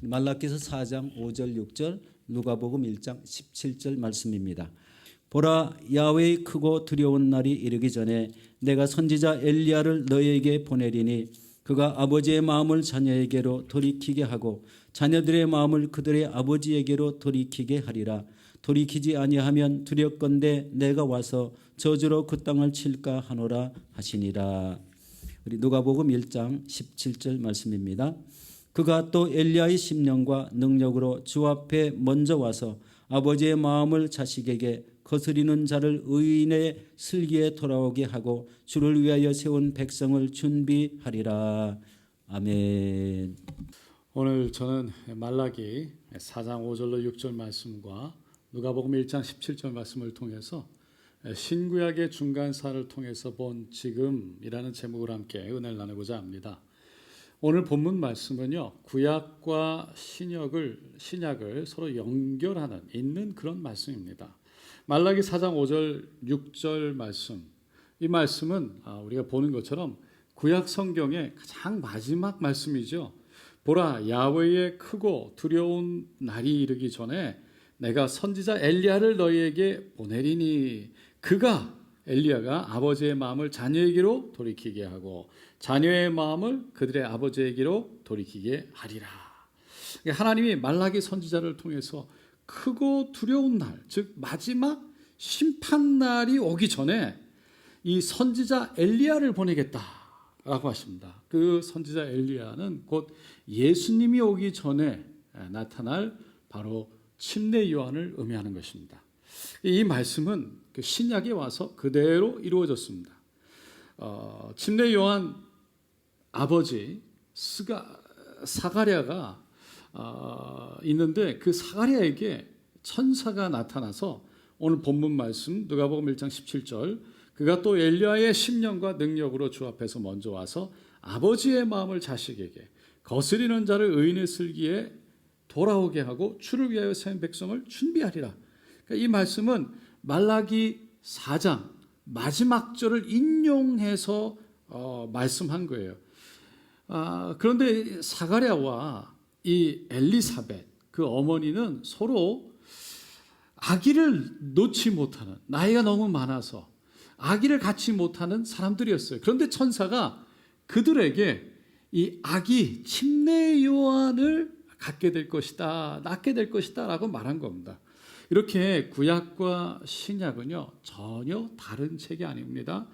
말라기서 4장 5절 6절, 누가복음 1장 17절 말씀입니다. 보라, 야훼의 크고 두려운 날이 이르기 전에 내가 선지자 엘리야를 너희에게 보내리니 그가 아버지의 마음을 자녀에게로 돌이키게 하고 자녀들의 마음을 그들의 아버지에게로 돌이키게 하리라. 돌이키지 아니하면 두렵건대 내가 와서 저주로 그 땅을 칠까 하노라 하시니라. 우리 누가복음 1장 17절 말씀입니다. 그가 또 엘리야의 심령과 능력으로 주 앞에 먼저 와서 아버지의 마음을 자식에게 거스리는 자를 의인의 슬기에 돌아오게 하고 주를 위하여 세운 백성을 준비하리라. 아멘. 오늘 저는 말라기 4장 5절로 6절 말씀과 누가복음 1장 17절 말씀을 통해서 신구약의 중간사를 통해서 본 지금이라는 제목을 함께 은혜를 나누고자 합니다. 오늘 본문 말씀은요, 구약과 신약을 서로 연결하는 있는 그런 말씀입니다. 말라기 4장 5절 6절 말씀, 이 말씀은 우리가 보는 것처럼 구약 성경의 가장 마지막 말씀이죠. 보라, 야훼의 크고 두려운 날이 이르기 전에 내가 선지자 엘리야를 너희에게 보내리니 엘리야가 아버지의 마음을 자녀에게로 돌이키게 하고 자녀의 마음을 그들의 아버지에게로 돌이키게 하리라. 하나님이 말라기 선지자를 통해서 크고 두려운 날, 즉 마지막 심판날이 오기 전에 이 선지자 엘리야를 보내겠다라고 하십니다. 그 선지자 엘리야는 곧 예수님이 오기 전에 나타날 바로 침례 요한을 의미하는 것입니다. 이 말씀은 그 신약에 와서 그대로 이루어졌습니다. 침례 요한 아버지 사가랴가 있는데 그 사가랴에게 천사가 나타나서 오늘 본문 말씀 누가복음 1장 17절, 그가 또 엘리야의 심령과 능력으로 주 앞에서 먼저 와서 아버지의 마음을 자식에게 거스리는 자를 의인의 슬기에 돌아오게 하고 주를 위하여 세운 백성을 준비하리라. 그러니까 이 말씀은 말라기 4장 마지막 절을 인용해서 말씀한 거예요. 그런데 사가랴와 이 엘리사벳 그 어머니는 서로 아기를 놓지 못하는, 나이가 너무 많아서 아기를 갖지 못하는 사람들이었어요. 그런데 천사가 그들에게 이 아기 침례 요한을 갖게 될 것이다, 낳게 될 것이다 라고 말한 겁니다. 이렇게 구약과 신약은요, 전혀 다른 책이 아닙니다.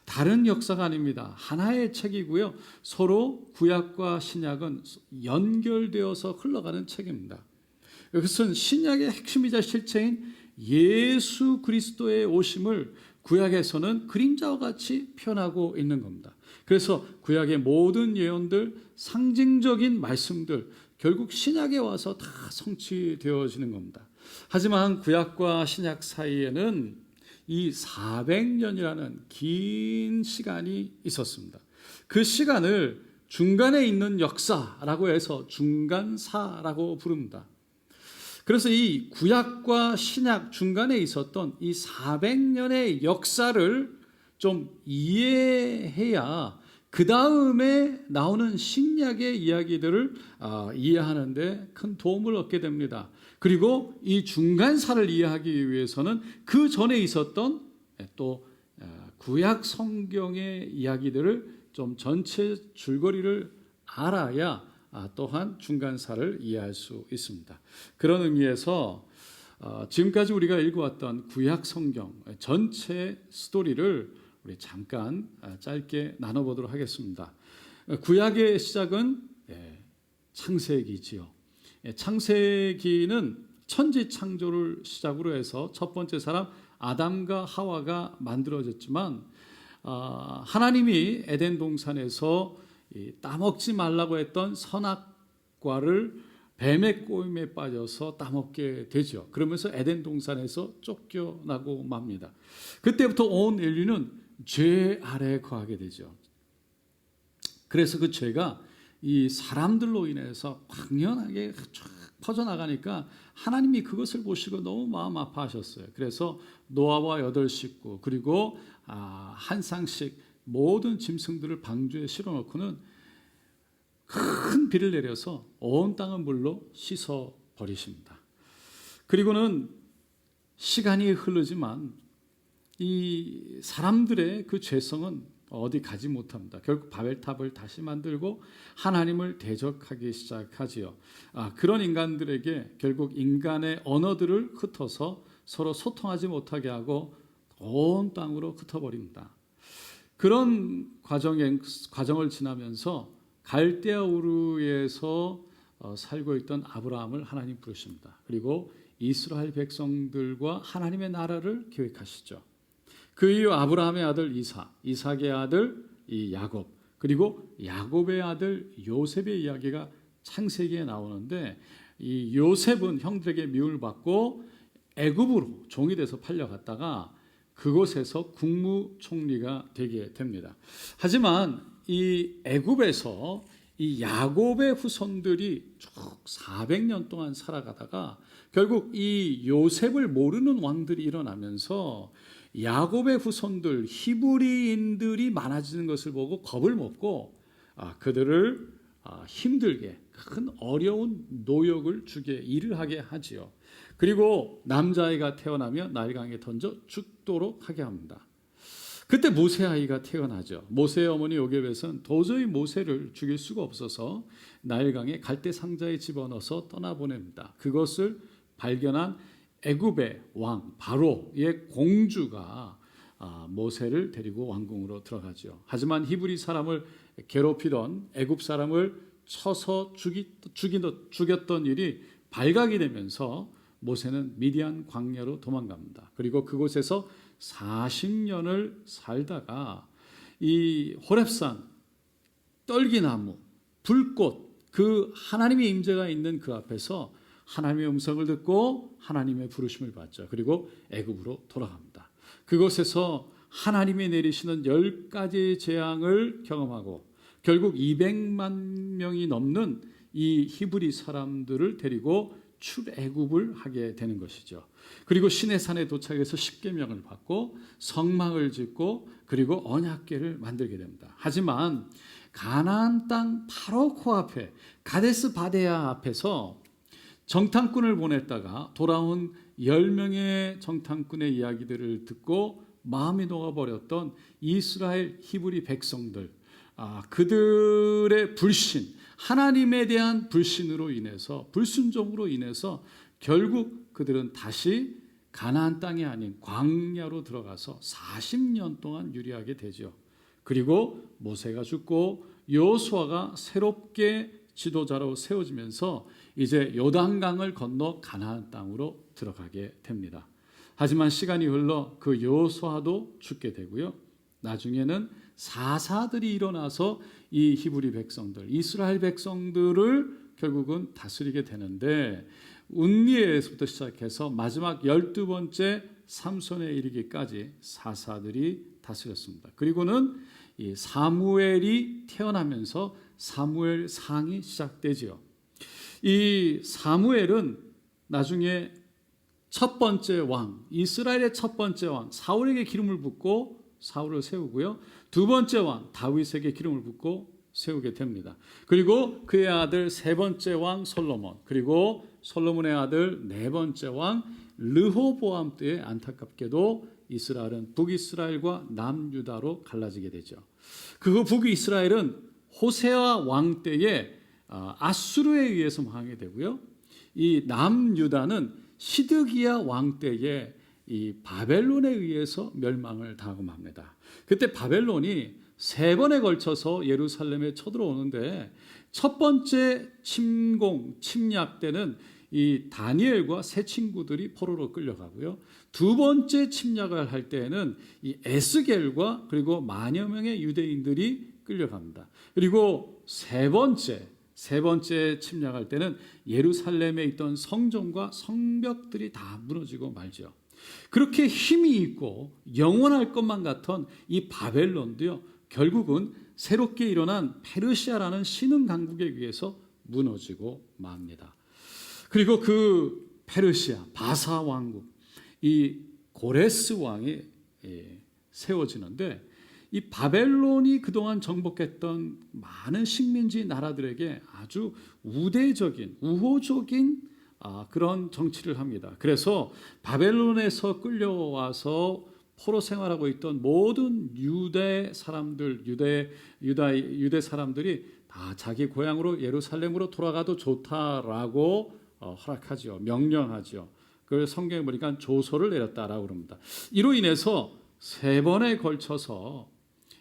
다른 역사가 아닙니다. 하나의 책이고요, 서로 구약과 신약은 연결되어서 흘러가는 책입니다. 이것은 신약의 핵심이자 실체인 예수 그리스도의 오심을 구약에서는 그림자와 같이 표현하고 있는 겁니다. 그래서 구약의 모든 예언들, 상징적인 말씀들 결국 신약에 와서 다 성취되어지는 겁니다. 하지만 구약과 신약 사이에는 이 400년이라는 긴 시간이 있었습니다. 그 시간을 중간에 있는 역사라고 해서 중간사라고 부릅니다. 그래서 이 구약과 신약 중간에 있었던 이 400년의 역사를 좀 이해해야 그 다음에 나오는 신약의 이야기들을 이해하는 데 큰 도움을 얻게 됩니다. 그리고 이 중간사를 이해하기 위해서는 그 전에 있었던 또 구약 성경의 이야기들을 좀 전체 줄거리를 알아야 또한 중간사를 이해할 수 있습니다. 그런 의미에서 지금까지 우리가 읽어왔던 구약 성경 전체 스토리를 우리 잠깐 짧게 나눠보도록 하겠습니다. 구약의 시작은 창세기지요. 창세기는 천지 창조를 시작으로 해서 첫 번째 사람 아담과 하와가 만들어졌지만 하나님이 에덴 동산에서 따먹지 말라고 했던 선악과를 뱀의 꼬임에 빠져서 따먹게 되죠. 그러면서 에덴 동산에서 쫓겨나고 맙니다. 그때부터 온 인류는 죄 아래에 거하게 되죠. 그래서 그 죄가 이 사람들로 인해서 확연하게 쫙 퍼져나가니까 하나님이 그것을 보시고 너무 마음 아파하셨어요. 그래서 노아와 8식구 그리고 한 쌍씩 모든 짐승들을 방주에 실어놓고는 큰 비를 내려서 온 땅을 물로 씻어 버리십니다. 그리고는 시간이 흐르지만 이 사람들의 그 죄성은 어디 가지 못합니다. 결국 바벨탑을 다시 만들고 하나님을 대적하기 시작하지요. 그런 인간들에게 결국 인간의 언어들을 흩어서 서로 소통하지 못하게 하고 온 땅으로 흩어버립니다. 그런 과정을 지나면서 갈대아 우르에서 살고 있던 아브라함을 하나님 부르십니다. 그리고 이스라엘 백성들과 하나님의 나라를 계획하시죠. 그 이후 아브라함의 아들 이삭의 아들 이 야곱, 그리고 야곱의 아들 요셉의 이야기가 창세기에 나오는데, 이 요셉은 형들에게 미움을 받고 애굽으로 종이 돼서 팔려갔다가 그곳에서 국무총리가 되게 됩니다. 하지만 이 애굽에서 이 야곱의 후손들이 쭉 400년 동안 살아가다가 결국 이 요셉을 모르는 왕들이 일어나면서 야곱의 후손들 히브리인들이 많아지는 것을 보고 겁을 먹고 그들을 힘들게 큰 어려운 노역을 주게 일을 하게 하지요. 그리고 남자아이가 태어나면 나일강에 던져 죽도록 하게 합니다. 그때 모세 아이가 태어나죠. 모세의 어머니 요게벳은 도저히 모세를 죽일 수가 없어서 나일강에 갈대 상자에 집어넣어서 떠나보냅니다. 그것을 발견한 애굽의 왕 바로의 공주가 모세를 데리고 왕궁으로 들어가죠. 하지만 히브리 사람을 괴롭히던 애굽 사람을 쳐서 죽였던 일이 발각이 되면서 모세는 미디안 광야로 도망갑니다. 그리고 그곳에서 40년을 살다가 이 호렙산, 떨기나무, 불꽃, 그 하나님의 임재가 있는 그 앞에서 하나님의 음성을 듣고 하나님의 부르심을 받죠. 그리고 애굽으로 돌아갑니다. 그곳에서 하나님이 내리시는 10가지의 재앙을 경험하고 결국 200만 명이 넘는 이 히브리 사람들을 데리고 출애굽을 하게 되는 것이죠. 그리고 시내산에 도착해서 십계명을 받고 성막을 짓고 그리고 언약궤를 만들게 됩니다. 하지만 가나안 땅 바로 코앞에 가데스 바네아 앞에서 정탐꾼을 보냈다가 돌아온 10명의 정탐꾼의 이야기들을 듣고 마음이 녹아버렸던 이스라엘 히브리 백성들, 그들의 불신, 하나님에 대한 불신으로 인해서, 불순종으로 인해서 결국 그들은 다시 가나안 땅이 아닌 광야로 들어가서 40년 동안 유리하게 되죠. 그리고 모세가 죽고 여호수아가 새롭게 지도자로 세워지면서 이제 요단강을 건너 가나안 땅으로 들어가게 됩니다. 하지만 시간이 흘러 그 여호수아도 죽게 되고요. 나중에는 사사들이 일어나서 이 히브리 백성들, 이스라엘 백성들을 결국은 다스리게 되는데 운리에서부터 시작해서 마지막 12번째 삼손에 이르기까지 사사들이 다스렸습니다. 그리고는 이 사무엘이 태어나면서 사무엘 상이 시작되지요. 이 사무엘은 나중에 첫 번째 왕, 이스라엘의 첫 번째 왕 사울에게 기름을 붓고 사울을 세우고요. 두 번째 왕 다윗에게 기름을 붓고 세우게 됩니다. 그리고 그의 아들 세 번째 왕 솔로몬, 그리고 솔로몬의 아들 네 번째 왕 르호보암 때에 안타깝게도 이스라엘은 북이스라엘과 남유다로 갈라지게 되죠. 그 북이스라엘은 호세아 왕 때에 아수르에 의해서 망하게 되고요. 이 남유다는 시드기야 왕 때에 이 바벨론에 의해서 멸망을 당하고 맙니다. 그때 바벨론이 세 번에 걸쳐서 예루살렘에 쳐들어오는데 첫 번째 침략 때는 이 다니엘과 세 친구들이 포로로 끌려가고요. 두 번째 침략을 할 때에는 이 에스겔과 그리고 만여 명의 유대인들이 끌려갑니다. 그리고 세 번째 침략할 때는 예루살렘에 있던 성전과 성벽들이 다 무너지고 말죠. 그렇게 힘이 있고 영원할 것만 같은 이 바벨론도요, 결국은 새롭게 일어난 페르시아라는 신흥 강국에 의해서 무너지고 맙니다. 그리고 그 페르시아 바사 왕국, 이 고레스 왕이 세워지는데 이 바벨론이 그동안 정복했던 많은 식민지 나라들에게 아주 우호적인 그런 정치를 합니다. 그래서 바벨론에서 끌려와서 포로 생활하고 있던 모든 유대 사람들이 다 자기 고향으로 예루살렘으로 돌아가도 좋다라고 허락하죠. 명령하죠. 그걸 성경에 보니까 조서를 내렸다라고 그럽니다. 이로 인해서 3번에 걸쳐서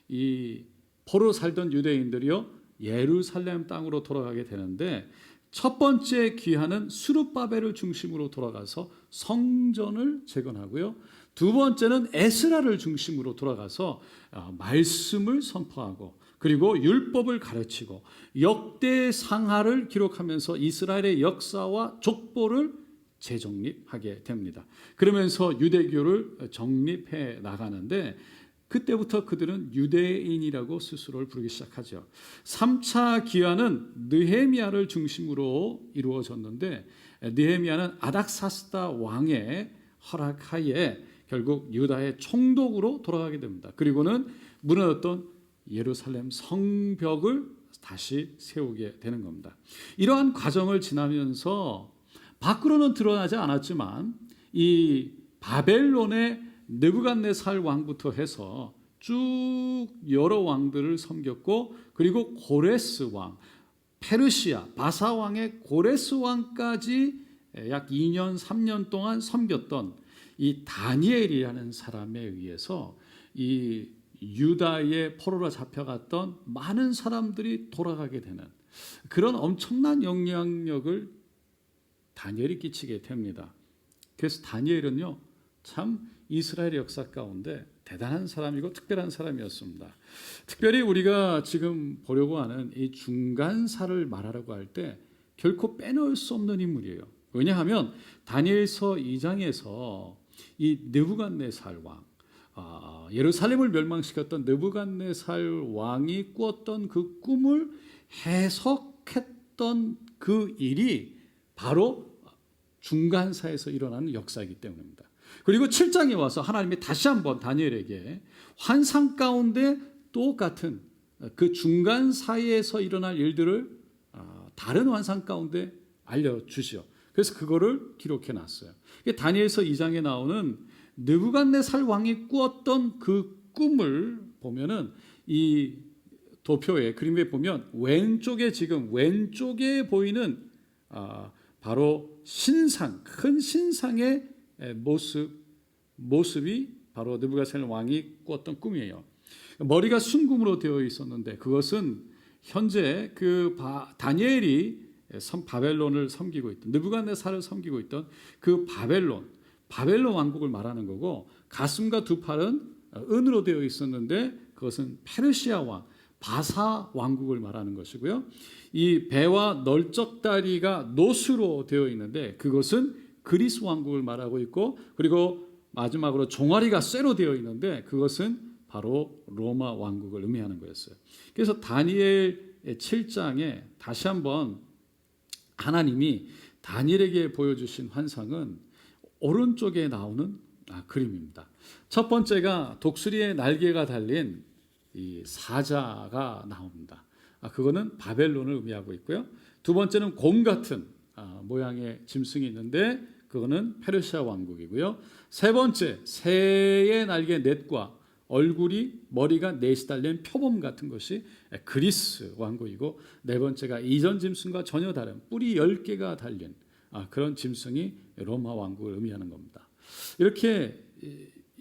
이 포로 살던 유대인들이요 예루살렘 땅으로 돌아가게 되는데, 첫 번째 귀환은 스룹바벨을 중심으로 돌아가서 성전을 재건하고요. 두 번째는 에스라를 중심으로 돌아가서 말씀을 선포하고, 그리고 율법을 가르치고 역대상하를 기록하면서 이스라엘의 역사와 족보를 재정립하게 됩니다. 그러면서 유대교를 정립해 나가는데, 그때부터 그들은 유대인이라고 스스로를 부르기 시작하죠. 3차 기환은 느헤미야를 중심으로 이루어졌는데, 느헤미야는 아닥사스다 왕의 허락하에 결국 유다의 총독으로 돌아가게 됩니다. 그리고는 무너졌던 예루살렘 성벽을 다시 세우게 되는 겁니다. 이러한 과정을 지나면서 밖으로는 드러나지 않았지만 이 바벨론의 느부갓네살 왕부터 해서 쭉 여러 왕들을 섬겼고, 그리고 고레스 왕, 페르시아 바사 왕의 고레스 왕까지 약 2년 3년 동안 섬겼던 이 다니엘이라는 사람에 의해서 이 유다의 포로로 잡혀갔던 많은 사람들이 돌아가게 되는 그런 엄청난 영향력을 다니엘이 끼치게 됩니다. 그래서 다니엘은요 참 이스라엘의 역사 가운데 대단한 사람이고 특별한 사람이었습니다. 특별히 우리가 지금 보려고 하는 이 중간사를 말하려고 할 때 결코 빼놓을 수 없는 인물이에요. 왜냐하면 다니엘서 2장에서 이 느부갓네살 왕, 예루살렘을 멸망시켰던 느부갓네살 왕이 꾸었던 그 꿈을 해석했던 그 일이 바로 중간사에서 일어나는 역사이기 때문입니다. 그리고 7장에 와서 하나님이 다시 한번 다니엘에게 환상 가운데 똑같은 그 중간 사이에서 일어날 일들을 다른 환상 가운데 알려주시오. 그래서 그거를 기록해 놨어요. 다니엘서 2장에 나오는 느부갓네살 왕이 꾸었던 그 꿈을 보면은 이 도표에 그림에 보면 왼쪽에 보이는 바로 신상, 큰 신상의 모습이 바로 느부갓네살 왕이 꾸었던 꿈이에요. 머리가 순금으로 되어 있었는데 그것은 현재 그 다니엘이 바벨론을 섬기고 있던, 느부갓네살을 섬기고 있던 그 바벨론 왕국을 말하는 거고, 가슴과 두 팔은 은으로 되어 있었는데 그것은 페르시아 왕 바사 왕국을 말하는 것이고요. 이 배와 널쩍다리가 노수로 되어 있는데 그것은 그리스 왕국을 말하고 있고, 그리고 마지막으로 종아리가 쇠로 되어 있는데 그것은 바로 로마 왕국을 의미하는 거였어요. 그래서 다니엘 7장에 다시 한번 하나님이 다니엘에게 보여주신 환상은 오른쪽에 나오는 그림입니다. 첫 번째가 독수리의 날개가 달린 이 사자가 나옵니다. 그거는 바벨론을 의미하고 있고요. 두 번째는 곰 같은 모양의 짐승이 있는데 그거는 페르시아 왕국이고요. 세 번째, 새의 날개 넷과 머리가 넷이 달린 표범 같은 것이 그리스 왕국이고, 네 번째가 이전 짐승과 전혀 다른 뿔이 10개가 달린 그런 짐승이 로마 왕국을 의미하는 겁니다. 이렇게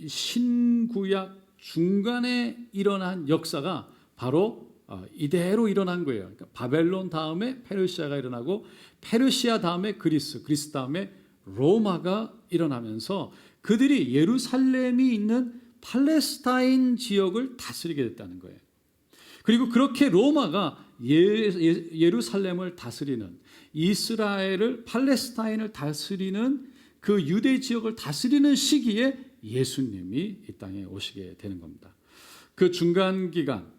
신구약 중간에 일어난 역사가 바로 이대로 일어난 거예요. 그러니까 바벨론 다음에 페르시아가 일어나고, 페르시아 다음에 그리스 다음에 로마가 일어나면서 그들이 예루살렘이 있는 팔레스타인 지역을 다스리게 됐다는 거예요. 그리고 그렇게 로마가 예루살렘을 다스리는, 팔레스타인을 다스리는 그 유대 지역을 다스리는 시기에 예수님이 이 땅에 오시게 되는 겁니다. 그 중간 기간,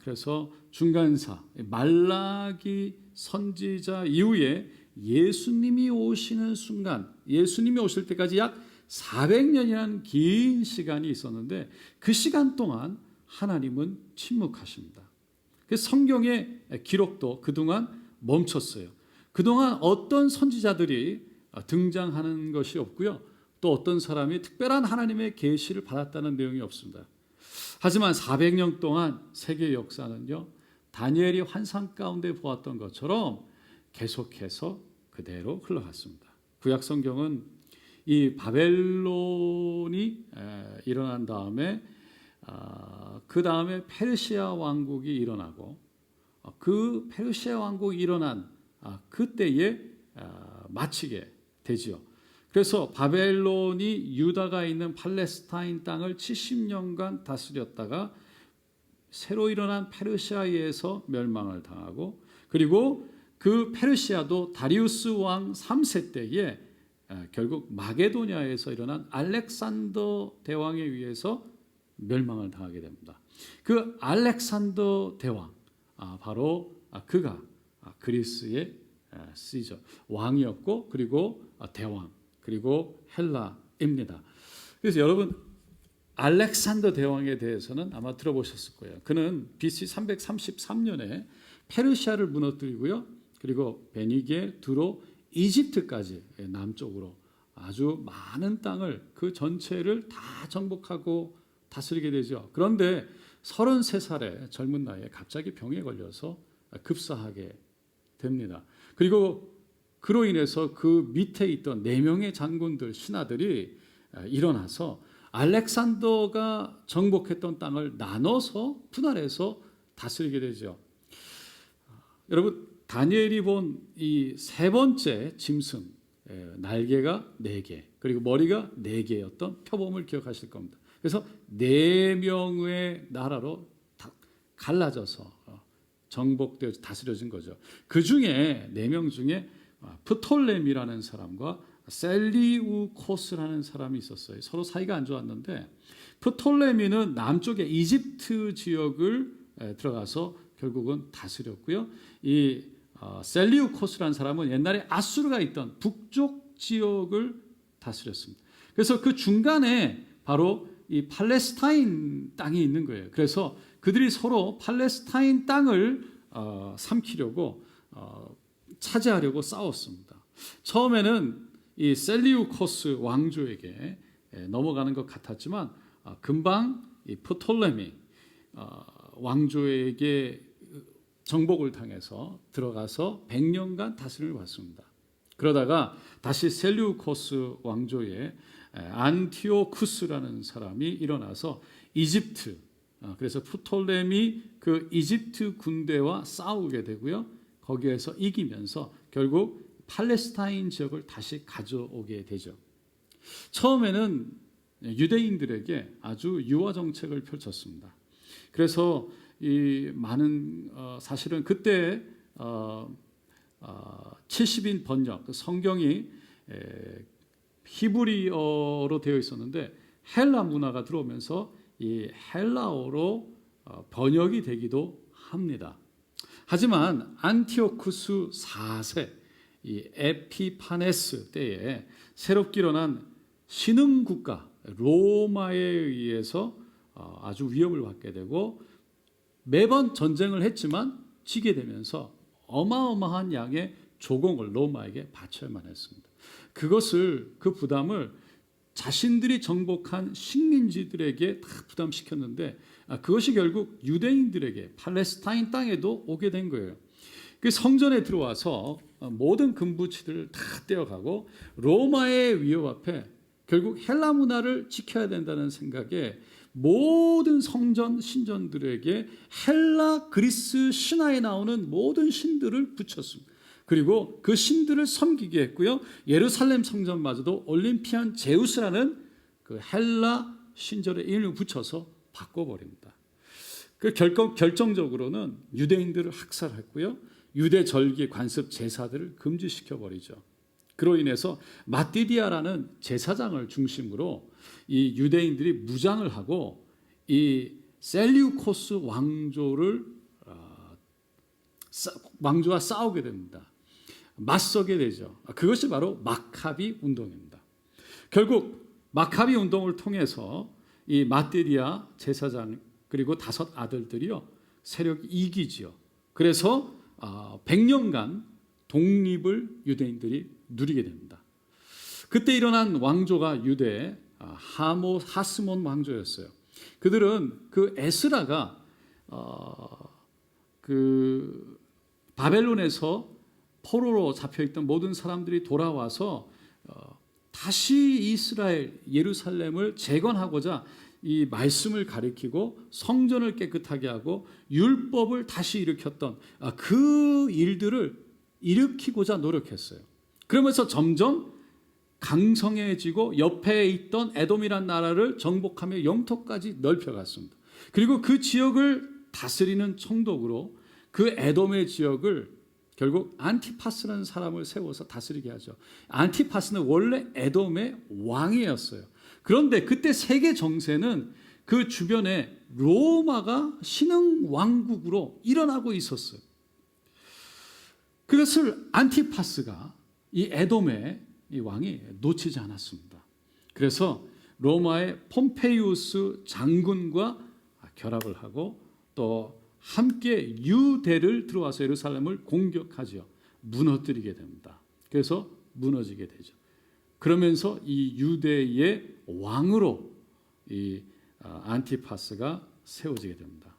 그래서 중간사 말라기 선지자 이후에 예수님이 오시는 순간, 예수님이 오실 때까지 약 400년이라는 긴 시간이 있었는데 그 시간 동안 하나님은 침묵하십니다. 그래서 성경의 기록도 그동안 멈췄어요. 그동안 어떤 선지자들이 등장하는 것이 없고요. 또 어떤 사람이 특별한 하나님의 계시를 받았다는 내용이 없습니다. 하지만 400년 동안 세계 역사는요, 다니엘이 환상 가운데 보았던 것처럼 계속해서 그대로 흘러갔습니다. 구약 성경은 이 바벨론이 일어난 다음에 그 다음에 페르시아 왕국이 일어나고 그 페르시아 왕국이 일어난 그때에 마치게 되지요. 그래서 바벨론이 유다가 있는 팔레스타인 땅을 70년간 다스렸다가 새로 일어난 페르시아에 의해서 멸망을 당하고, 그리고 그 페르시아도 다리우스 왕 3세 때에 결국 마게도냐에서 일어난 알렉산더 대왕에 의해서 멸망을 당하게 됩니다. 그 알렉산더 대왕, 바로 그가 그리스의 시저 왕이었고, 그리고 대왕, 그리고 헬라입니다. 그래서 여러분, 알렉산더 대왕에 대해서는 아마 들어보셨을 거예요. 그는 BC 333년에 페르시아를 무너뜨리고요, 그리고 베니게, 두로, 이집트까지 남쪽으로 아주 많은 땅을, 그 전체를 다 정복하고 다스리게 되죠. 그런데 33살의 젊은 나이에 갑자기 병에 걸려서 급사하게 됩니다. 그리고 그로 인해서 그 밑에 있던 4명의 장군들, 신하들이 일어나서 알렉산더가 정복했던 땅을 나눠서 분할해서 다스리게 되죠. 여러분, 다니엘이 본 이 세 번째 짐승, 날개가 4개, 그리고 머리가 4개였던 표범을 기억하실 겁니다. 그래서 4명의 나라로 다 갈라져서 정복되어 다스려진 거죠. 그 중에 4명 중에 프톨레미라는 사람과 셀리우코스라는 사람이 있었어요. 서로 사이가 안 좋았는데, 프톨레미는 남쪽의 이집트 지역을 들어가서 결국은 다스렸고요. 이 셀리우코스라는 사람은 옛날에 아수르가 있던 북쪽 지역을 다스렸습니다. 그래서 그 중간에 바로 이 팔레스타인 땅이 있는 거예요. 그래서 그들이 서로 팔레스타인 땅을 삼키려고 차지하려고 싸웠습니다. 처음에는 이 셀리우코스 왕조에게 넘어가는 것 같았지만 금방 이 프톨레미 왕조에게 정복을 당해서 들어가서 100년간 다스림을 받습니다. 그러다가 다시 셀리우코스 왕조의 안티오쿠스라는 사람이 일어나서 이집트, 그래서 프톨레미 그 이집트 군대와 싸우게 되고요. 거기에서 이기면서 결국 팔레스타인 지역을 다시 가져오게 되죠. 처음에는 유대인들에게 아주 유화 정책을 펼쳤습니다. 그래서 이 많은 사실은 그때 70인 번역, 성경이 히브리어로 되어 있었는데 헬라 문화가 들어오면서 이 헬라어로 번역이 되기도 합니다. 하지만 안티오쿠스 4세, 이 에피파네스 때에 새롭게 일어난 신흥 국가 로마에 의해서 아주 위협을 받게 되고, 매번 전쟁을 했지만 지게 되면서 어마어마한 양의 조공을 로마에게 바쳐야만 했습니다. 그 부담을 자신들이 정복한 식민지들에게 다 부담시켰는데, 그것이 결국 유대인들에게 팔레스타인 땅에도 오게 된 거예요. 그 성전에 들어와서 모든 금부치들을 다 떼어가고 로마의 위협 앞에 결국 헬라 문화를 지켜야 된다는 생각에 모든 성전 신전들에게 헬라 그리스 신화에 나오는 모든 신들을 붙였습니다. 그리고 그 신들을 섬기게 했고요. 예루살렘 성전마저도 올림피안 제우스라는 그 헬라 신절의 이름을 붙여서 바꿔버립니다. 그 결정적으로는 유대인들을 학살했고요. 유대 절기 관습 제사들을 금지시켜버리죠. 그로 인해서 마띠디아라는 제사장을 중심으로 이 유대인들이 무장을 하고 이 셀리우코스 왕조와 싸우게 됩니다. 맞서게 되죠. 그것이 바로 마카비 운동입니다. 결국 마카비 운동을 통해서 이 마띠디아 제사장 그리고 5 아들들이요 세력이 이기지요. 그래서 100년간 독립을 유대인들이 누리게 됩니다. 그때 일어난 왕조가 유대의 하스몬 왕조였어요. 그들은 그 에스라가 그 바벨론에서 포로로 잡혀있던 모든 사람들이 돌아와서 다시 이스라엘 예루살렘을 재건하고자 이 말씀을 가리키고 성전을 깨끗하게 하고 율법을 다시 일으켰던 그 일들을 일으키고자 노력했어요. 그러면서 점점 강성해지고 옆에 있던 에돔이란 나라를 정복하며 영토까지 넓혀갔습니다. 그리고 그 지역을 다스리는 총독으로 그 에돔의 지역을 결국 안티파스라는 사람을 세워서 다스리게 하죠. 안티파스는 원래 에돔의 왕이었어요. 그런데 그때 세계 정세는 그 주변에 로마가 신흥 왕국으로 일어나고 있었어요. 그것을 안티파스가 이 에돔의 이 왕이 놓치지 않았습니다. 그래서 로마의 폼페이우스 장군과 결합을 하고 또 함께 유대를 들어와서 예루살렘을 공격하죠. 무너뜨리게 됩니다. 그래서 무너지게 되죠. 그러면서 이 유대의 왕으로 이 안티파스가 세워지게 됩니다.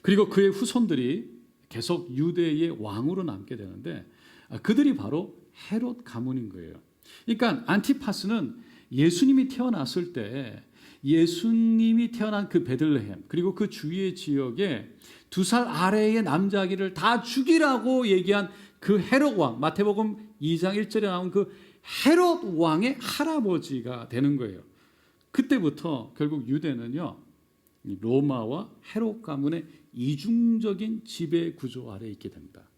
그리고 그의 후손들이 계속 유대의 왕으로 남게 되는데 그들이 바로 헤롯 가문인 거예요. 그러니까 안티파스는 예수님이 태어났을 때 예수님이 태어난 그 베들레헴 그리고 그 주위의 지역에 2살 아래의 남자아기를 다 죽이라고 얘기한 그 헤롯 왕, 마태복음 2장 1절에 나온 그 헤롯 왕의 할아버지가 되는 거예요. 그때부터 결국 유대는요 로마와 헤롯 가문의 이중적인 지배 구조 아래에 있게 됩니다.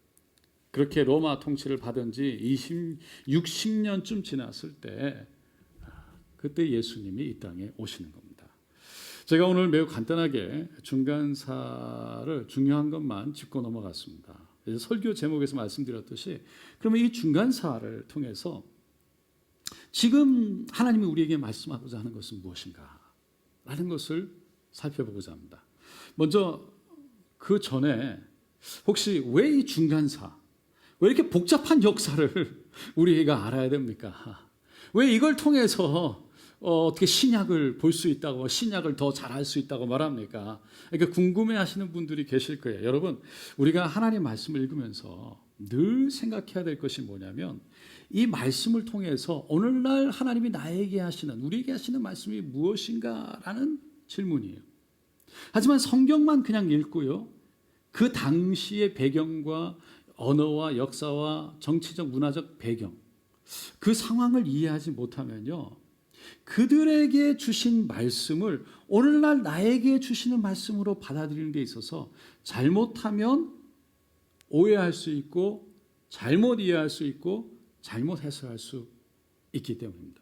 그렇게 로마 통치를 받은 지 60년쯤 지났을 때 그때 예수님이 이 땅에 오시는 겁니다. 제가 오늘 매우 간단하게 중간사를 중요한 것만 짚고 넘어갔습니다. 설교 제목에서 말씀드렸듯이 그러면 이 중간사를 통해서 지금 하나님이 우리에게 말씀하고자 하는 것은 무엇인가? 라는 것을 살펴보고자 합니다. 먼저 그 전에 혹시 왜 이 중간사, 왜 이렇게 복잡한 역사를 우리가 알아야 됩니까? 왜 이걸 통해서 어떻게 신약을 볼 수 있다고, 신약을 더 잘할 수 있다고 말합니까? 그러니까 궁금해하시는 분들이 계실 거예요. 여러분, 우리가 하나님 말씀을 읽으면서 늘 생각해야 될 것이 뭐냐면 이 말씀을 통해서 오늘날 하나님이 나에게 하시는, 우리에게 하시는 말씀이 무엇인가라는 질문이에요. 하지만 성경만 그냥 읽고요, 그 당시의 배경과 언어와 역사와 정치적, 문화적 배경, 그 상황을 이해하지 못하면요, 그들에게 주신 말씀을 오늘날 나에게 주시는 말씀으로 받아들이는 데 있어서 잘못하면 오해할 수 있고 잘못 이해할 수 있고 잘못 해석할 수 있기 때문입니다.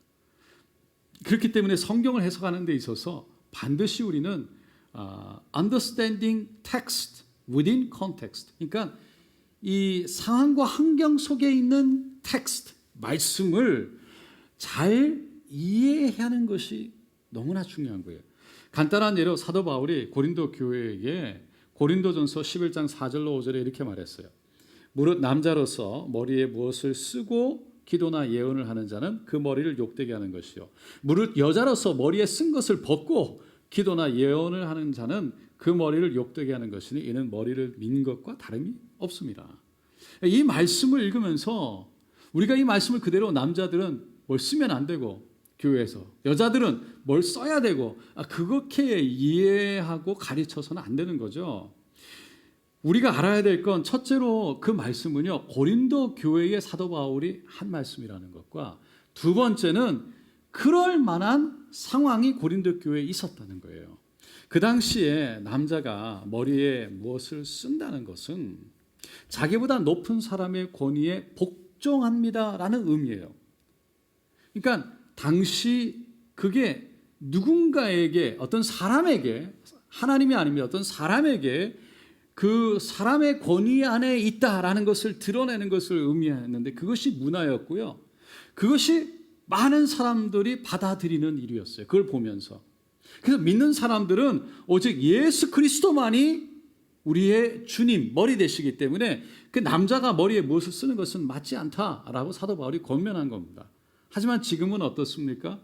그렇기 때문에 성경을 해석하는 데 있어서 반드시 우리는 understanding text within context, 그러니까 이 상황과 환경 속에 있는 텍스트, 말씀을 잘 이해해야 하는 것이 너무나 중요한 거예요. 간단한 예로 사도 바울이 고린도 교회에게 고린도전서 11장 4절로 5절에 이렇게 말했어요. 무릇 남자로서 머리에 무엇을 쓰고 기도나 예언을 하는 자는 그 머리를 욕되게 하는 것이요, 무릇 여자로서 머리에 쓴 것을 벗고 기도나 예언을 하는 자는 그 머리를 욕되게 하는 것이니 이는 머리를 민 것과 다름이 없습니다. 이 말씀을 읽으면서 우리가 이 말씀을 그대로, 남자들은 뭘 쓰면 안 되고 교회에서, 여자들은 뭘 써야 되고, 그렇게 이해하고 가르쳐서는 안 되는 거죠. 우리가 알아야 될 건 첫째로 그 말씀은요, 고린도 교회의 사도 바울이 한 말씀이라는 것과, 두 번째는 그럴 만한 상황이 고린도 교회에 있었다는 거예요. 그 당시에 남자가 머리에 무엇을 쓴다는 것은 자기보다 높은 사람의 권위에 복종합니다라는 의미예요. 그러니까 당시 그게 누군가에게, 어떤 사람에게, 하나님이 아닙니다, 어떤 사람에게 그 사람의 권위 안에 있다라는 것을 드러내는 것을 의미했는데, 그것이 문화였고요, 그것이 많은 사람들이 받아들이는 일이었어요. 그걸 보면서. 그래서 믿는 사람들은 오직 예수 그리스도만이 우리의 주님, 머리 되시기 때문에 그 남자가 머리에 무엇을 쓰는 것은 맞지 않다라고 사도 바울이 권면한 겁니다. 하지만 지금은 어떻습니까?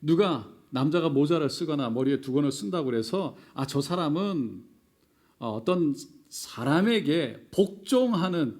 누가 남자가 모자를 쓰거나 머리에 두건을 쓴다고 해서 저 사람은 어떤 사람에게 복종하는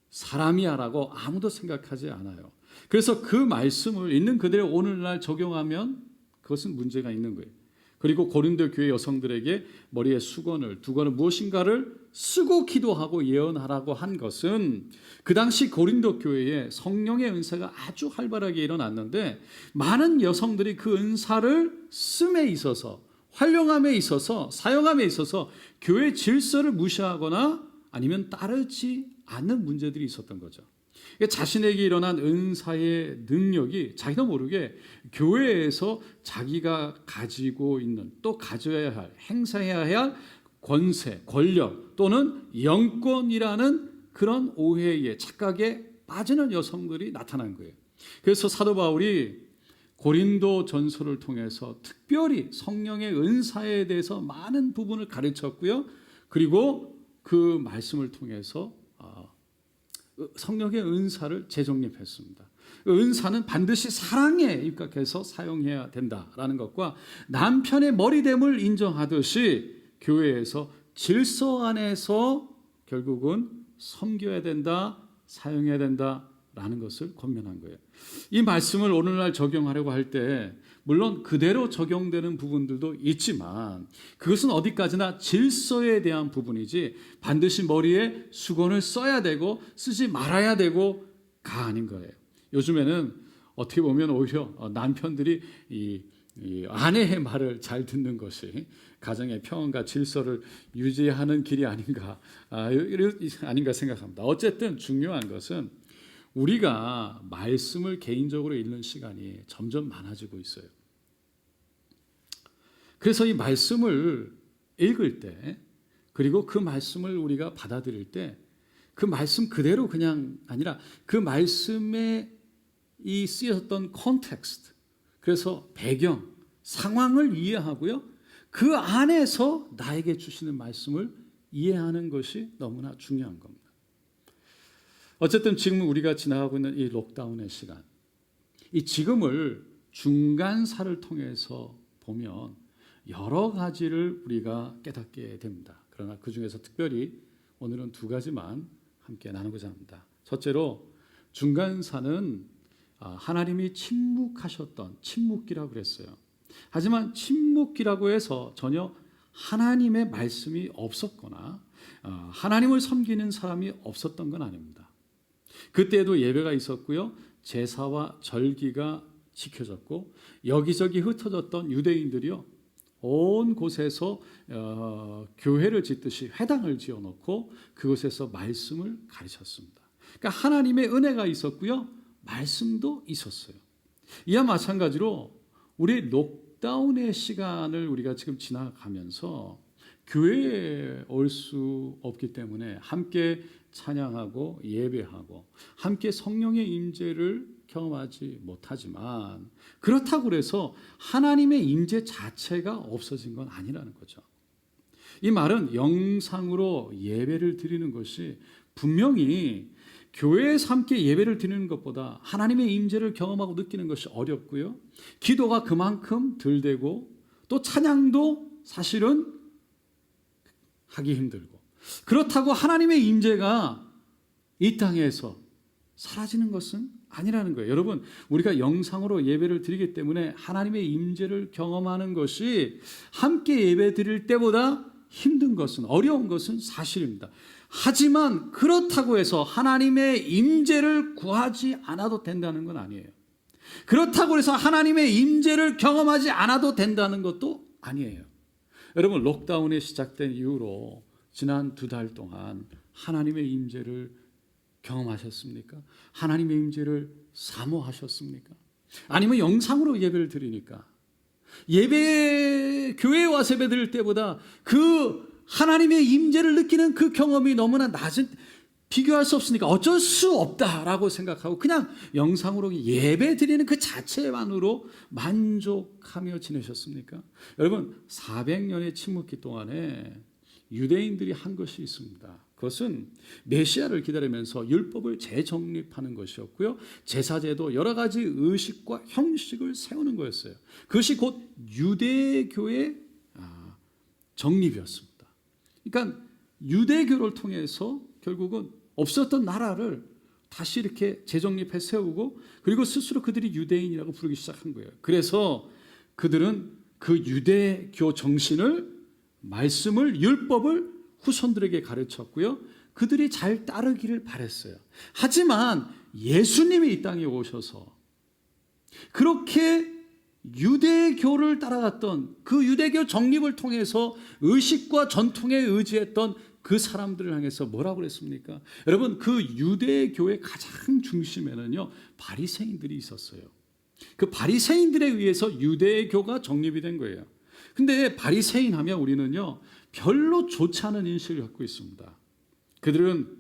사람이야라고 아무도 생각하지 않아요. 그래서 그 말씀을 있는 그대로 오늘날 적용하면 그것은 문제가 있는 거예요. 그리고 고린도 교회 여성들에게 머리에 수건을, 두건을 무엇인가를 쓰고 기도하고 예언하라고 한 것은 그 당시 고린도 교회에 성령의 은사가 아주 활발하게 일어났는데 많은 여성들이 그 은사를 씀에 있어서, 활용함에 있어서, 사용함에 있어서 교회 질서를 무시하거나 아니면 따르지 않는 문제들이 있었던 거죠. 자신에게 일어난 은사의 능력이 자기도 모르게 교회에서 자기가 가지고 있는, 또 가져야 할, 행사해야 할 권세, 권력 또는 영권이라는 그런 오해에, 착각에 빠지는 여성들이 나타난 거예요. 그래서 사도 바울이 고린도 전서를 통해서 특별히 성령의 은사에 대해서 많은 부분을 가르쳤고요. 그리고 그 말씀을 통해서 성령의 은사를 재정립했습니다. 은사는 반드시 사랑에 입각해서 사용해야 된다라는 것과 남편의 머리됨을 인정하듯이 교회에서 질서 안에서 결국은 섬겨야 된다, 사용해야 된다라는 것을 권면한 거예요. 이 말씀을 오늘날 적용하려고 할 때 물론 그대로 적용되는 부분들도 있지만 그것은 어디까지나 질서에 대한 부분이지 반드시 머리에 수건을 써야 되고 쓰지 말아야 되고가 아닌 거예요. 요즘에는 어떻게 보면 오히려 남편들이 이 아내의 말을 잘 듣는 것이 가정의 평온과 질서를 유지하는 길이 아닌가 생각합니다. 어쨌든 중요한 것은 우리가 말씀을 개인적으로 읽는 시간이 점점 많아지고 있어요. 그래서 이 말씀을 읽을 때, 그리고 그 말씀을 우리가 받아들일 때 그 말씀 그대로 그냥 아니라 그 말씀에 이 쓰였던 컨텍스트, 그래서 배경, 상황을 이해하고요. 그 안에서 나에게 주시는 말씀을 이해하는 것이 너무나 중요한 겁니다. 어쨌든 지금 우리가 지나가고 있는 이 록다운의 시간, 이 지금을 중간사를 통해서 보면 여러 가지를 우리가 깨닫게 됩니다. 그러나 그 중에서 특별히 오늘은 두 가지만 함께 나누고자 합니다. 첫째로 중간사는 하나님이 침묵하셨던 침묵기라고 그랬어요. 하지만 침묵기라고 해서 전혀 하나님의 말씀이 없었거나 하나님을 섬기는 사람이 없었던 건 아닙니다. 그때에도 예배가 있었고요. 제사와 절기가 지켜졌고 여기저기 흩어졌던 유대인들이요. 온 곳에서 교회를 짓듯이 회당을 지어놓고 그곳에서 말씀을 가르쳤습니다. 그러니까 하나님의 은혜가 있었고요. 말씀도 있었어요. 이와 마찬가지로 우리 록다운의 시간을 우리가 지금 지나가면서 교회에 올 수 없기 때문에 함께 찬양하고 예배하고 함께 성령의 임재를 경험하지 못하지만 그렇다고 해서 하나님의 임재 자체가 없어진 건 아니라는 거죠. 이 말은 영상으로 예배를 드리는 것이 분명히 교회에서 함께 예배를 드리는 것보다 하나님의 임재를 경험하고 느끼는 것이 어렵고요. 기도가 그만큼 덜 되고 또 찬양도 사실은 하기 힘들고 그렇다고 하나님의 임재가 이 땅에서 사라지는 것은 아니라는 거예요. 여러분, 우리가 영상으로 예배를 드리기 때문에 하나님의 임재를 경험하는 것이 함께 예배 드릴 때보다 힘든 것은, 어려운 것은 사실입니다. 하지만 그렇다고 해서 하나님의 임재를 구하지 않아도 된다는 건 아니에요. 그렇다고 해서 하나님의 임재를 경험하지 않아도 된다는 것도 아니에요. 여러분, 록다운이 시작된 이후로 지난 2달 동안 하나님의 임재를 경험하셨습니까? 하나님의 임재를 사모하셨습니까? 아니면 영상으로 예배를 드리니까 교회에 와서 예배 드릴 때보다 그 하나님의 임재를 느끼는 그 경험이 너무나 낮은, 비교할 수 없으니까 어쩔 수 없다라고 생각하고 그냥 영상으로 예배 드리는 그 자체만으로 만족하며 지내셨습니까? 여러분 400년의 침묵기 동안에 유대인들이 한 것이 있습니다. 그것은 메시아를 기다리면서 율법을 재정립하는 것이었고요. 제사제도 여러 가지 의식과 형식을 세우는 거였어요. 그것이 곧 유대교의 정립이었습니다. 그러니까 유대교를 통해서 결국은 없었던 나라를 다시 이렇게 재정립해 세우고 그리고 스스로 그들이 유대인이라고 부르기 시작한 거예요. 그래서 그들은 그 유대교 정신을, 말씀을, 율법을 후손들에게 가르쳤고요. 그들이 잘 따르기를 바랬어요. 하지만 예수님이 이 땅에 오셔서 그렇게 유대교를 따라갔던 그 유대교 정립을 통해서 의식과 전통에 의지했던 그 사람들을 향해서 뭐라고 그랬습니까? 여러분 그 유대교의 가장 중심에는요 바리새인들이 있었어요. 그 바리새인들에 의해서 유대교가 정립이 된 거예요. 근데 바리새인 하면 우리는요 별로 좋지 않은 인식을 갖고 있습니다. 그들은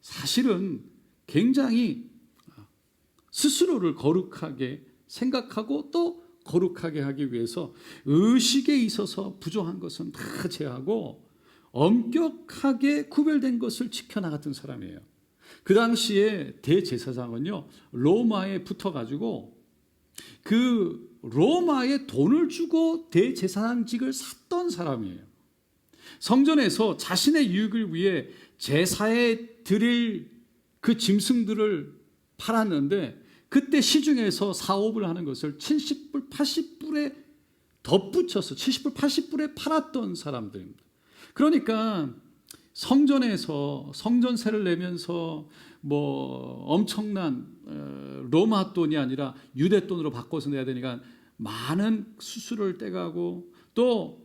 사실은 굉장히 스스로를 거룩하게 생각하고 또 거룩하게 하기 위해서 의식에 있어서 부정한 것은 다 제하고 엄격하게 구별된 것을 지켜나갔던 사람이에요. 그 당시에 대제사장은요 로마에 붙어가지고 그 로마에 돈을 주고 대제사장직을 샀던 사람이에요. 성전에서 자신의 유익을 위해 제사에 드릴 그 짐승들을 팔았는데 그때 시중에서 사업을 하는 것을 70불, 80불에 덧붙여서 70불, 80불에 팔았던 사람들입니다. 그러니까 성전에서 성전세를 내면서 뭐 엄청난 로마 돈이 아니라 유대 돈으로 바꿔서 내야 되니까 많은 수수료를 떼가고 또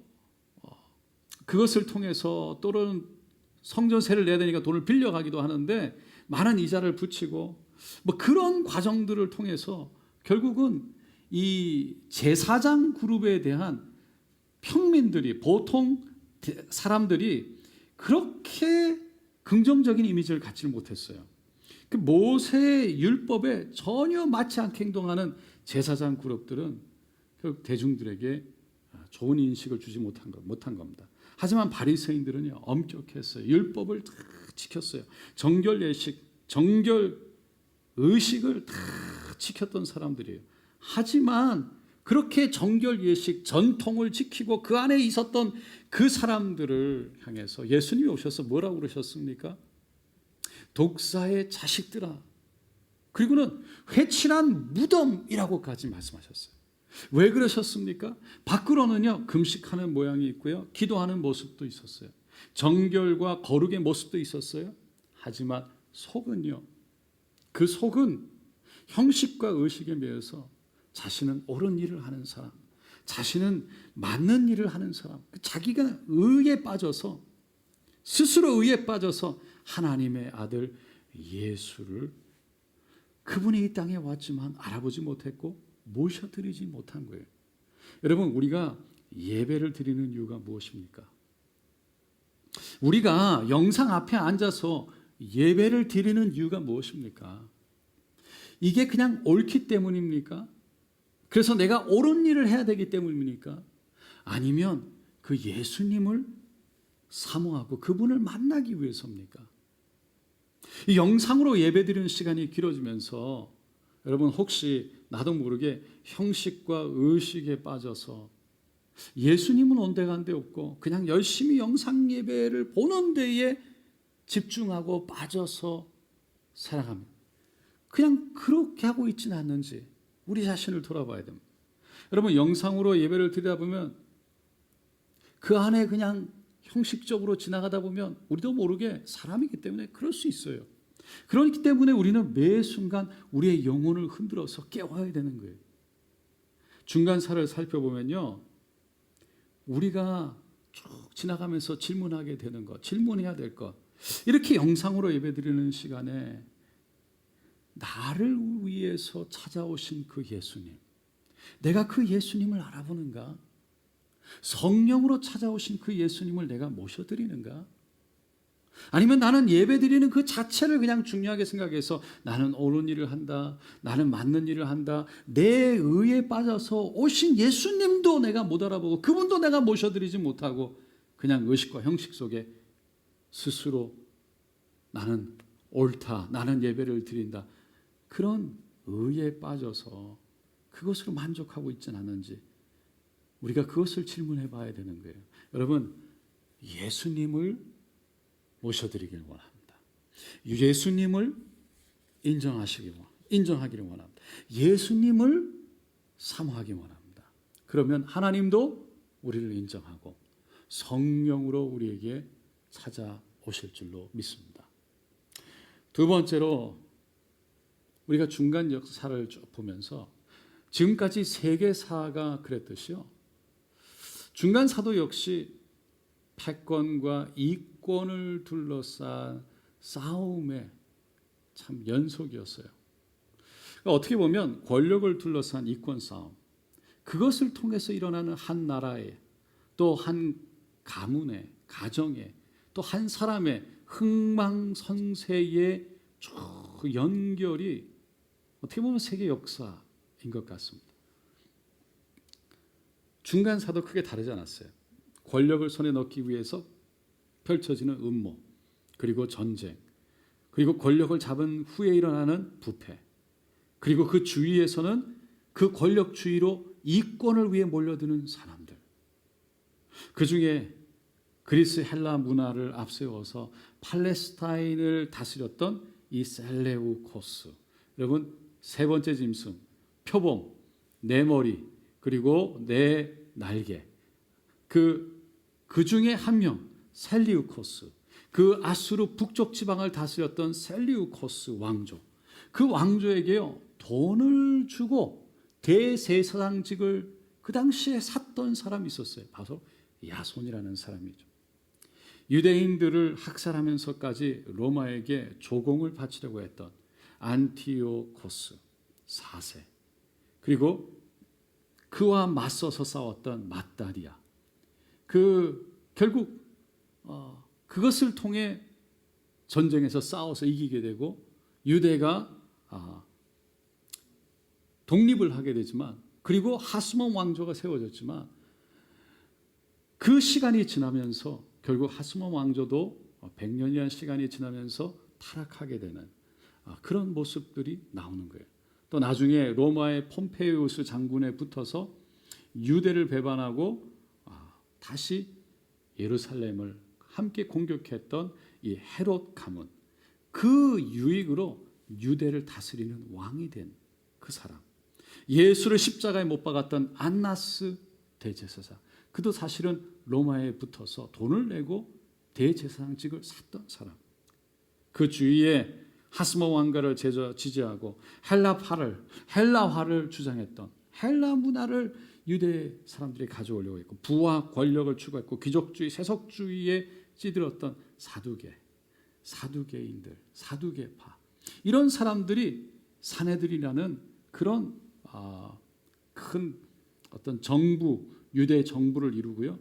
그것을 통해서 또는 성전세를 내야 되니까 돈을 빌려가기도 하는데 많은 이자를 붙이고 뭐 그런 과정들을 통해서 결국은 이 제사장 그룹에 대한 평민들이 보통 사람들이 그렇게 긍정적인 이미지를 갖지를 못했어요. 그 모세의 율법에 전혀 맞지 않게 행동하는 제사장 그룹들은 결국 대중들에게 좋은 인식을 주지 못한 겁니다. 하지만 바리새인들은요 엄격했어요. 율법을 다 지켰어요. 정결 예식, 정결 의식을 다 지켰던 사람들이에요. 하지만 그렇게 정결 예식, 전통을 지키고 그 안에 있었던 그 사람들을 향해서 예수님이 오셔서 뭐라고 그러셨습니까? 독사의 자식들아. 그리고는 회칠한 무덤이라고까지 말씀하셨어요. 왜 그러셨습니까? 밖으로는요 금식하는 모양이 있고요 기도하는 모습도 있었어요. 정결과 거룩의 모습도 있었어요. 하지만 속은요, 그 속은 형식과 의식에 매여서 자신은 옳은 일을 하는 사람, 자신은 맞는 일을 하는 사람, 자기가 의에 빠져서 스스로 의에 빠져서 하나님의 아들 예수를 그분이 이 땅에 왔지만 알아보지 못했고 모셔드리지 못한 거예요. 여러분 우리가 예배를 드리는 이유가 무엇입니까? 우리가 영상 앞에 앉아서 예배를 드리는 이유가 무엇입니까? 이게 그냥 옳기 때문입니까? 그래서 내가 옳은 일을 해야 되기 때문입니까? 아니면 그 예수님을 사모하고 그분을 만나기 위해서입니까? 이 영상으로 예배드리는 시간이 길어지면서 여러분 혹시 나도 모르게 형식과 의식에 빠져서 예수님은 온데간데 없고 그냥 열심히 영상 예배를 보는 데에 집중하고 빠져서 살아갑니다. 그냥 그렇게 하고 있지는 않는지 우리 자신을 돌아봐야 됩니다. 여러분 영상으로 예배를 드리다 보면 그 안에 그냥 형식적으로 지나가다 보면 우리도 모르게 사람이기 때문에 그럴 수 있어요. 그렇기 때문에 우리는 매 순간 우리의 영혼을 흔들어서 깨워야 되는 거예요. 중간사를 살펴보면요, 우리가 쭉 지나가면서 질문하게 되는 것, 질문해야 될 것, 이렇게 영상으로 예배드리는 시간에 나를 위해서 찾아오신 그 예수님, 내가 그 예수님을 아니면 나는 예배 드리는 그 자체를 그냥 중요하게 생각해서 나는 옳은 일을 한다, 나는 맞는 일을 한다, 내 의에 빠져서 오신 예수님도 내가 못 알아보고 그분도 내가 모셔드리지 못하고 그냥 의식과 형식 속에 스스로 나는 옳다, 나는 예배를 드린다, 그런 의에 빠져서 그것으로 만족하고 있지는 않은지 우리가 그것을 질문해 봐야 되는 거예요. 여러분, 예수님을 모셔드리길 원합니다. 예수님을 인정하기를 원합니다. 예수님을 사모하기 원합니다. 그러면 하나님도 우리를 인정하고 성령으로 우리에게 찾아오실 줄로 믿습니다. 두 번째로 우리가 중간 역사를 쭉 보면서 지금까지 세계사가 그랬듯이요, 중간 사도 역시 패권과 이권을 둘러싼 싸움의 참 연속이었어요. 그러니까 어떻게 보면 권력을 둘러싼 이권 싸움, 그것을 통해서 일어나는 한 나라의, 또 한 가문의, 가정의, 또 한 사람의 흥망성쇠의 쭉 연결이 어떻게 보면 세계 역사인 것 같습니다. 중간사도 크게 다르지 않았어요. 권력을 손에 넣기 위해서 펼쳐지는 음모, 그리고 전쟁, 그리고 권력을 잡은 후에 일어나는 부패, 그리고 그 주위에서는 그 권력 주위로 이권을 위해 몰려드는 사람들, 그 중에 그리스 헬라 문화를 앞세워서 팔레스타인을 다스렸던 이 셀레우코스, 여러분 세 번째 짐승, 표범, 네 머리, 그리고 네 날개, 그 중에 한 명 셀리우코스, 그 아수르 북쪽 지방을 다스렸던 셀리우코스 왕조, 그 왕조에게요 돈을 주고 대제사장직을 그 당시에 샀던 사람이 있었어요. 바로 야손이라는 사람이죠. 유대인들을 학살하면서까지 로마에게 조공을 바치려고 했던 안티오코스 4세, 그리고 그와 맞서서 싸웠던 마따리아, 결국 그것을 통해 전쟁에서 싸워서 이기게 되고 유대가 독립을 하게 되지만, 그리고 하스몬 왕조가 세워졌지만 그 시간이 지나면서 결국 하스몬 왕조도 100년이라는 시간이 지나면서 타락하게 되는 그런 모습들이 나오는 거예요. 또 나중에 로마의 폼페이우스 장군에 붙어서 유대를 배반하고 다시 예루살렘을 함께 공격했던 이 헤롯 가문, 그 유익으로 유대를 다스리는 왕이 된 그 사람, 예수를 십자가에 못 박았던 안나스 대제사장, 그도 사실은 로마에 붙어서 돈을 내고 대제사장직을 샀던 사람, 그 주위에 하스몬 왕가를 지지하고 헬라화를 주장했던, 헬라 문화를 유대 사람들이 가져오려고 했고 부와 권력을 추구했고 귀족주의, 세속주의에 찌들었던 사두개인들, 사두개파, 이런 사람들이 사내들이라는 그런 큰 어떤 정부, 유대 정부를 이루고요.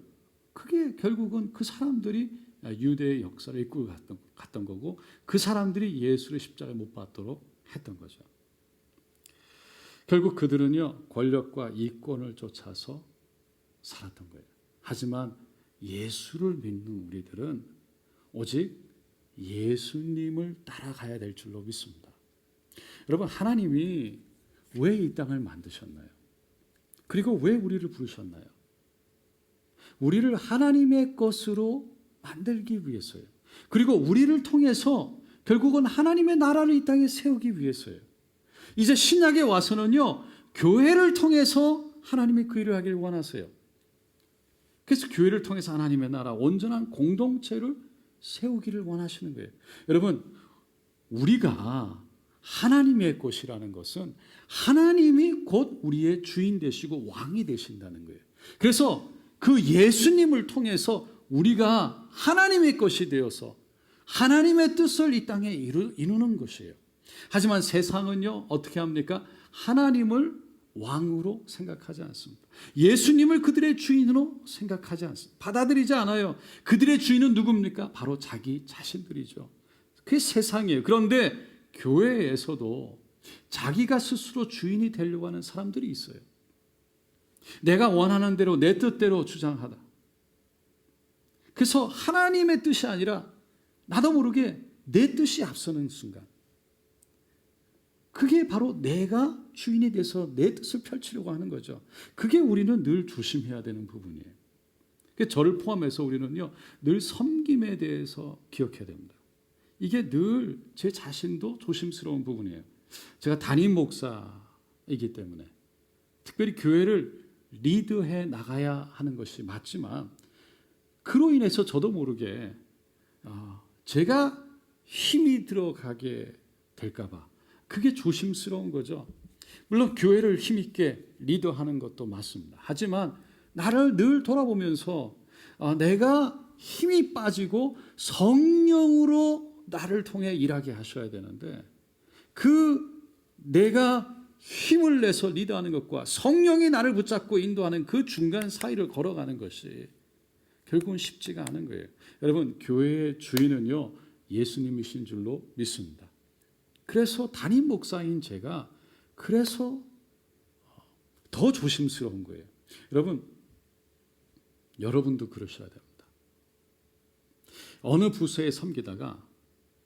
그게 결국은 그 사람들이 유대의 역사를 이끌고 갔던 거고, 그 사람들이 예수를 십자가에 못 박도록 했던 거죠. 결국 그들은요 권력과 이권을 쫓아서 살았던 거예요. 하지만 예수를 믿는 우리들은 오직 예수님을 따라가야 될 줄로 믿습니다. 여러분, 하나님이 왜 이 땅을 만드셨나요? 그리고 왜 우리를 부르셨나요? 우리를 하나님의 것으로 만들기 위해서요. 그리고 우리를 통해서 결국은 하나님의 나라를 이 땅에 세우기 위해서요. 이제 신약에 와서는요 교회를 통해서 하나님이 그 일을 하기를 원하세요. 그래서 교회를 통해서 하나님의 나라, 온전한 공동체를 세우기를 원하시는 거예요. 여러분, 우리가 하나님의 것이라는 것은 하나님이 곧 우리의 주인 되시고 왕이 되신다는 거예요. 그래서 그 예수님을 통해서 우리가 하나님의 것이 되어서 하나님의 뜻을 이 땅에 이루는 것이에요. 하지만 세상은요 어떻게 합니까? 하나님을 왕으로 생각하지 않습니다. 예수님을 그들의 주인으로 생각하지 않습니다. 받아들이지 않아요. 그들의 주인은 누굽니까? 바로 자기 자신들이죠. 그게 세상이에요. 그런데 교회에서도 자기가 스스로 주인이 되려고 하는 사람들이 있어요. 내가 원하는 대로 내 뜻대로 주장하다. 그래서 하나님의 뜻이 아니라 나도 모르게 내 뜻이 앞서는 순간, 그게 바로 내가 주인이 돼서 내 뜻을 펼치려고 하는 거죠. 그게 우리는 늘 조심해야 되는 부분이에요. 저를 포함해서 우리는요, 늘 섬김에 대해서 기억해야 됩니다. 이게 늘 제 자신도 조심스러운 부분이에요. 제가 담임 목사이기 때문에 특별히 교회를 리드해 나가야 하는 것이 맞지만, 그로 인해서 저도 모르게 제가 힘이 들어가게 될까 봐 그게 조심스러운 거죠. 물론 교회를 힘있게 리더하는 것도 맞습니다. 하지만 나를 늘 돌아보면서 내가 힘이 빠지고 성령으로 나를 통해 일하게 하셔야 되는데, 그 내가 힘을 내서 리더하는 것과 성령이 나를 붙잡고 인도하는 그 중간 사이를 걸어가는 것이 결국은 쉽지가 않은 거예요. 여러분, 교회의 주인은요, 예수님이신 줄로 믿습니다. 그래서 담임 목사인 제가 그래서 더 조심스러운 거예요. 여러분도 그러셔야 됩니다. 어느 부서에 섬기다가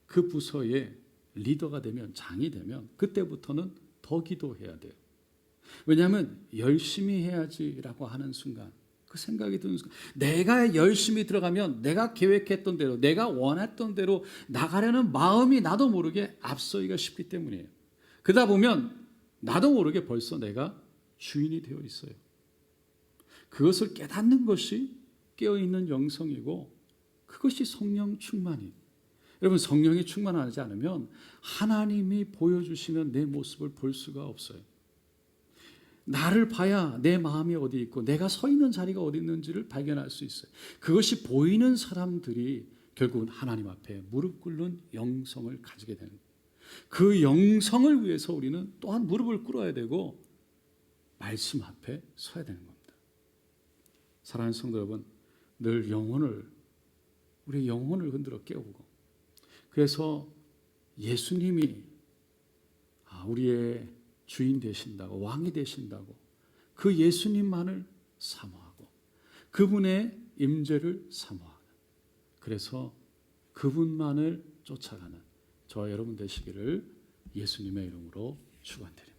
그 부서의 리더가 되면, 장이 되면 그때부터는 더 기도해야 돼요. 왜냐하면 열심히 해야지라고 하는 순간, 그 생각이 드는 순간, 내가 열심히 들어가면 내가 계획했던 대로, 내가 원했던 대로 나가려는 마음이 나도 모르게 앞서기가 쉽기 때문이에요. 그러다 보면 나도 모르게 벌써 내가 주인이 되어 있어요. 그것을 깨닫는 것이 깨어있는 영성이고, 그것이 성령 충만이에요. 여러분, 성령이 충만하지 않으면 하나님이 보여주시는 내 모습을 볼 수가 없어요. 나를 봐야 내 마음이 어디 있고 내가 서 있는 자리가 어디 있는지를 발견할 수 있어요. 그것이 보이는 사람들이 결국은 하나님 앞에 무릎 꿇는 영성을 가지게 되는 거예요. 그 영성을 위해서 우리는 또한 무릎을 꿇어야 되고 말씀 앞에 서야 되는 겁니다. 사랑하는 성도 여러분, 늘 우리의 영혼을 흔들어 깨우고, 그래서 예수님이 우리의 주인 되신다고, 왕이 되신다고, 그 예수님만을 사모하고 그분의 임재를 사모하는, 그래서 그분만을 쫓아가는 저와 여러분 되시기를 예수님의 이름으로 축원드립니다.